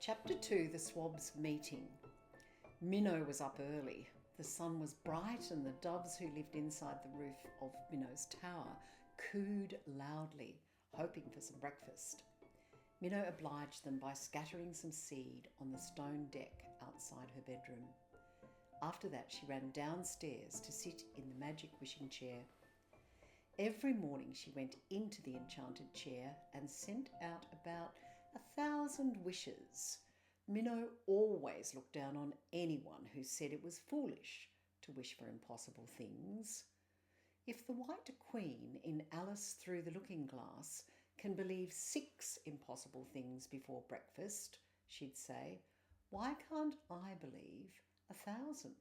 Chapter 2, the SWABS meeting. Minnow was up early. The sun was bright and the doves who lived inside the roof of Minnow's tower cooed loudly, hoping for some breakfast. Minnow obliged them by scattering some seed on the stone deck outside her bedroom. After that, she ran downstairs to sit in the magic wishing chair. Every morning she went into the enchanted chair and sent out about 1,000 wishes. Minnow always looked down on anyone who said it was foolish to wish for impossible things. If the White Queen in Alice Through the Looking Glass can believe 6 impossible things before breakfast, she'd say, why can't I believe 1,000?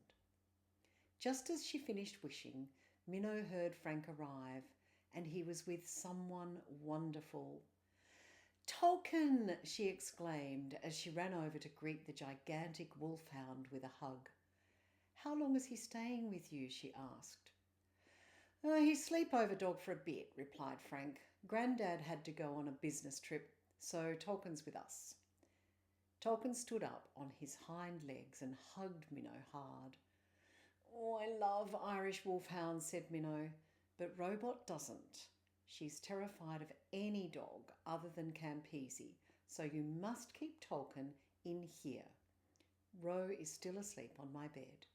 Just as she finished wishing, Minnow heard Frank arrive, and he was with someone wonderful. "Tolkien!" she exclaimed as she ran over to greet the gigantic wolfhound with a hug. "How long is he staying with you?" she asked. "He's sleepover dog for a bit," replied Frank. "Grandad had to go on a business trip, so Tolkien's with us." Tolkien stood up on his hind legs and hugged Minnow hard. "Oh, I love Irish wolfhounds," said Minnow, "but Robot doesn't. She's terrified of any dog other than Campese, so you must keep Tolkien in here. Ro is still asleep on my bed."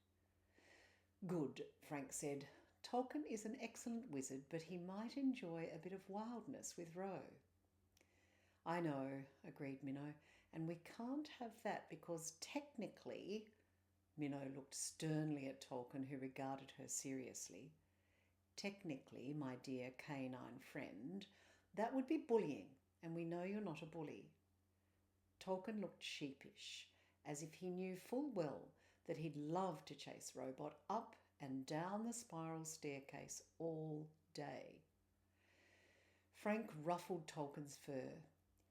"Good," Frank said. "Tolkien is an excellent wizard, but he might enjoy a bit of wildness with Ro." "I know," agreed Minnow, "and we can't have that because technically—" Minnow looked sternly at Tolkien, who regarded her seriously. "Technically, my dear canine friend, that would be bullying, and we know you're not a bully." Tolkien looked sheepish, as if he knew full well that he'd love to chase Robot up and down the spiral staircase all day. Frank ruffled Tolkien's fur.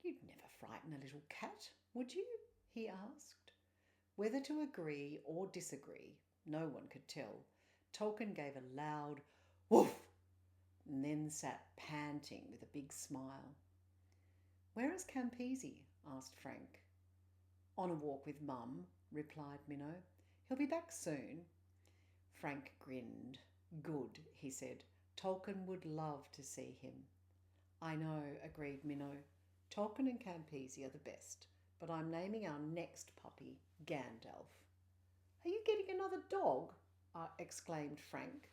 "You'd never frighten a little cat, would you?" he asked. Whether to agree or disagree, no one could tell. Tolkien gave a loud woof and then sat panting with a big smile. "Where is Campese?" asked Frank. "On a walk with Mum," replied Minnow. "He'll be back soon." Frank grinned. "Good," he said. "Tolkien would love to see him." "I know," agreed Minnow. "Tolkien and Campese are the best, but I'm naming our next puppy Gandalf." "Are you getting another dog?" exclaimed Frank.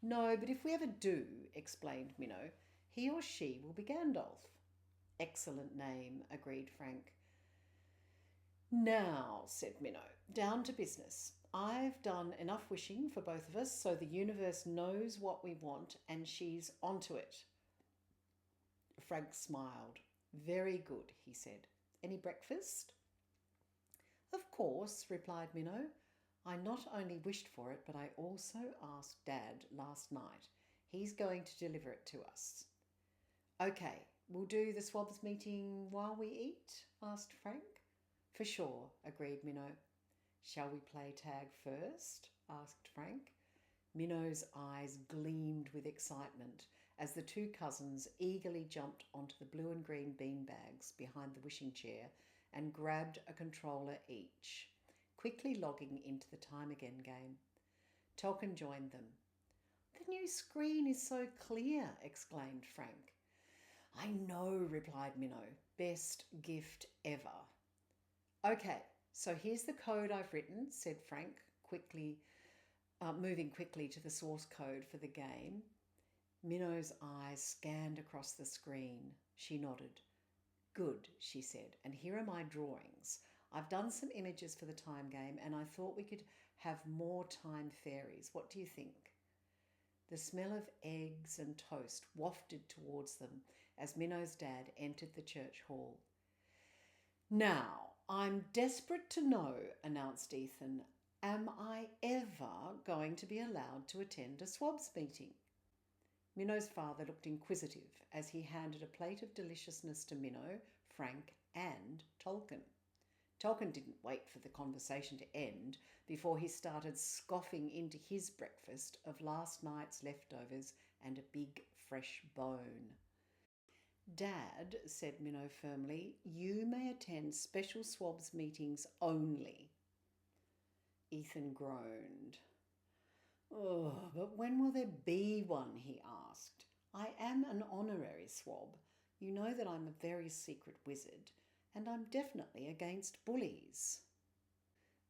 "No, but if we ever do," explained Minnow, "he or she will be Gandalf." "Excellent name," agreed Frank. "Now," said Minnow, "down to business. I've done enough wishing for both of us so the universe knows what we want and she's onto it." Frank smiled. "Very good," he said. "Any breakfast?" "Of course," replied Minnow. "I not only wished for it, but I also asked Dad last night. He's going to deliver it to us." "Okay, we'll do the SWABS meeting while we eat?" asked Frank. "For sure," agreed Minnow. "Shall we play tag first?" asked Frank. Minnow's eyes gleamed with excitement as the two cousins eagerly jumped onto the blue and green beanbags behind the wishing chair and grabbed a controller each, quickly logging into the Time Again game. Tolkien joined them. "The new screen is so clear," exclaimed Frank. "I know," replied Minnow. "Best gift ever." "Okay, so here's the code I've written," said Frank, moving quickly to the source code for the game. Minnow's eyes scanned across the screen. She nodded. "Good," she said, "and here are my drawings. I've done some images for the time game and I thought we could have more time fairies. What do you think?" The smell of eggs and toast wafted towards them as Minnow's dad entered the church hall. "Now, I'm desperate to know," announced Ethan, "am I ever going to be allowed to attend a SWABS meeting?" Minnow's father looked inquisitive as he handed a plate of deliciousness to Minnow, Frank and Tolkien. Tolkien didn't wait for the conversation to end before he started scoffing into his breakfast of last night's leftovers and a big fresh bone. Dad, said Minnow firmly, you may attend special SWABS meetings only. Ethan groaned. Oh, but when will there be one? He asked. I am an honorary SWAB. You know that I'm a very secret wizard, and I'm definitely against bullies.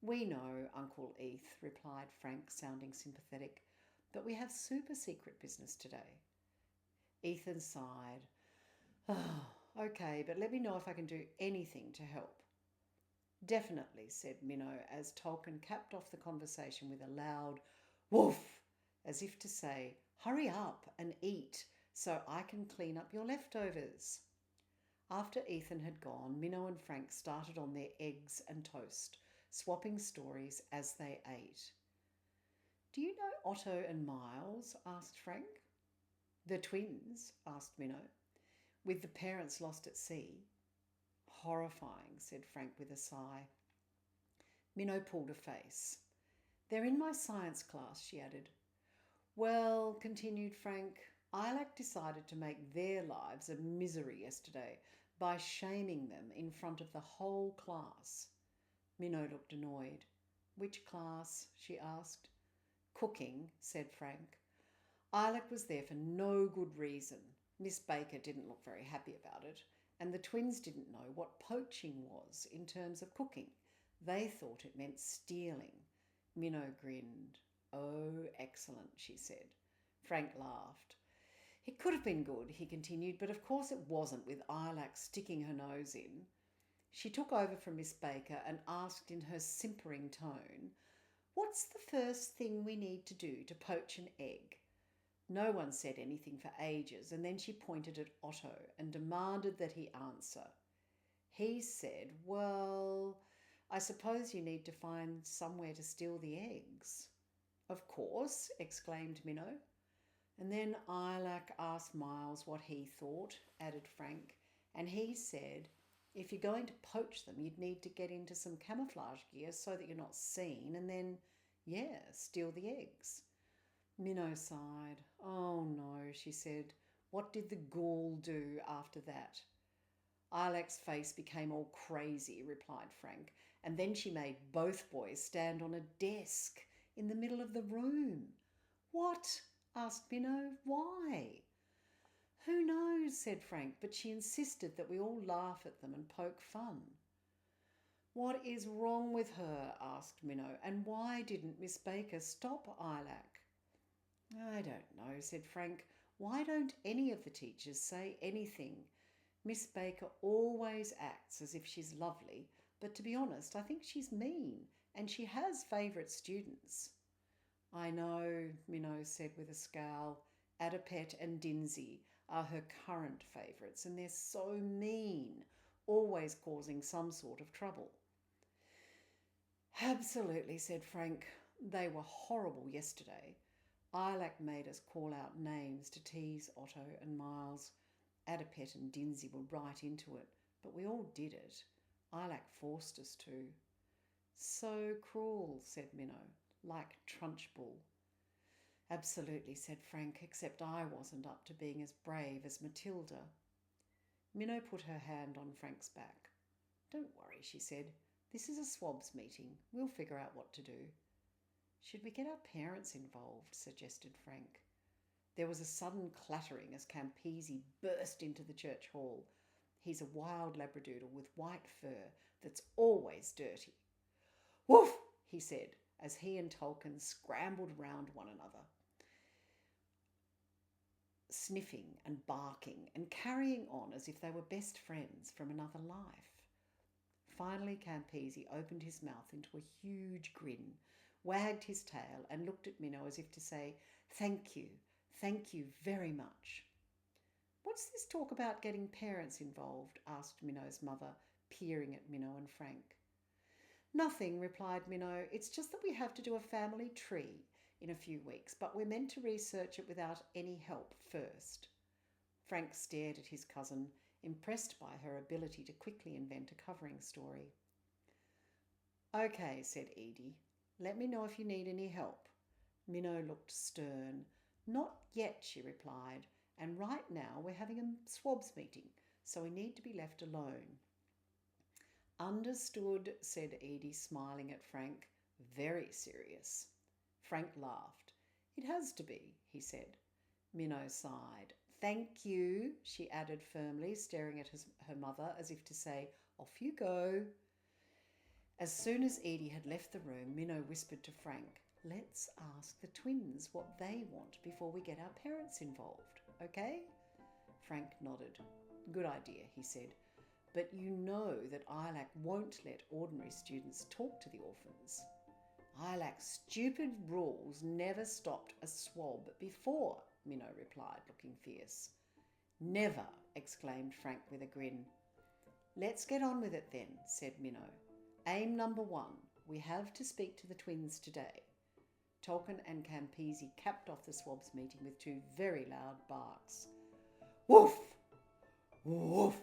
We know, Uncle Eth, replied Frank, sounding sympathetic, but we have super secret business today. Ethan sighed. Oh, okay, but let me know if I can do anything to help. Definitely, said Minnow, as Tolkien capped off the conversation with a loud woof, as if to say, hurry up and eat so I can clean up your leftovers. After Ethan had gone, Minnow and Frank started on their eggs and toast, swapping stories as they ate. Do you know Otto and Miles? Asked Frank. The twins? Asked Minnow. With the parents lost at sea. Horrifying, said Frank with a sigh. Minnow pulled a face. They're in my science class, she added. Well, continued Frank, Ilac decided to make their lives a misery yesterday by shaming them in front of the whole class. Minnow looked annoyed. Which class? She asked. Cooking, said Frank. Ilac was there for no good reason. Miss Baker didn't look very happy about it, and the twins didn't know what poaching was in terms of cooking. They thought it meant stealing. Minnow grinned. Oh, excellent, she said. Frank laughed. It could have been good, he continued, but of course it wasn't, with Ilac sticking her nose in. She took over from Miss Baker and asked in her simpering tone, What's the first thing we need to do to poach an egg? No one said anything for ages, and then she pointed at Otto and demanded that he answer. He said, Well, I suppose you need to find somewhere to steal the eggs. Of course, exclaimed Minnow. And then Ilac asked Miles what he thought, added Frank, and he said, if you're going to poach them, you'd need to get into some camouflage gear so that you're not seen, and then, steal the eggs. Minnow sighed. Oh no, she said. What did the ghoul do after that? Ilac's face became all crazy, replied Frank, and then she made both boys stand on a desk in the middle of the room. What? Asked Minnow. Why? Who knows, said Frank, but she insisted that we all laugh at them and poke fun. What is wrong with her? Asked Minnow, and why didn't Miss Baker stop Ilac? I don't know, said Frank. Why don't any of the teachers say anything? Miss Baker always acts as if she's lovely, but to be honest, I think she's mean, and she has favourite students. I know, Minnow said with a scowl. Adipet and Dinsey are her current favourites, and they're so mean, always causing some sort of trouble. Absolutely, said Frank. They were horrible yesterday. Ilac made us call out names to tease Otto and Miles. Adipet and Dinsey were right into it, but we all did it. Ilac forced us to. So cruel, said Minnow, like Trunchbull. Absolutely, said Frank, except I wasn't up to being as brave as Matilda. Minnow put her hand on Frank's back. Don't worry, she said. This is a SWABS meeting. We'll figure out what to do. Should we get our parents involved? Suggested Frank. There was a sudden clattering as Campese burst into the church hall. He's a wild labradoodle with white fur that's always dirty. Woof, he said, as he and Tolkien scrambled round one another, sniffing and barking and carrying on as if they were best friends from another life. Finally, Campese opened his mouth into a huge grin, wagged his tail and looked at Minnow as if to say, thank you very much. What's this talk about getting parents involved? Asked Minnow's mother, peering at Minnow and Frank. Nothing, replied Minnow. It's just that we have to do a family tree in a few weeks, but we're meant to research it without any help first. Frank stared at his cousin, impressed by her ability to quickly invent a covering story. Okay, said Edie. Let me know if you need any help. Minnow looked stern. Not yet, she replied, And right now we're having a SWABS meeting, so we need to be left alone. Understood, said Edie, smiling at Frank. Very serious. Frank laughed. It has to be, he said. Minnow sighed. Thank you, she added firmly, staring at her mother as if to say, off you go. As soon as Edie had left the room, Minnow whispered to Frank, let's ask the twins what they want before we get our parents involved, okay? Frank nodded. Good idea, he said. But you know that ILAC won't let ordinary students talk to the orphans. ILAC's stupid rules never stopped a SWAB before, Minnow replied, looking fierce. Never, exclaimed Frank with a grin. Let's get on with it then, said Minnow. Aim number 1, we have to speak to the twins today. Tolkien and Campese capped off the SWABS meeting with 2 very loud barks. Woof! Woof!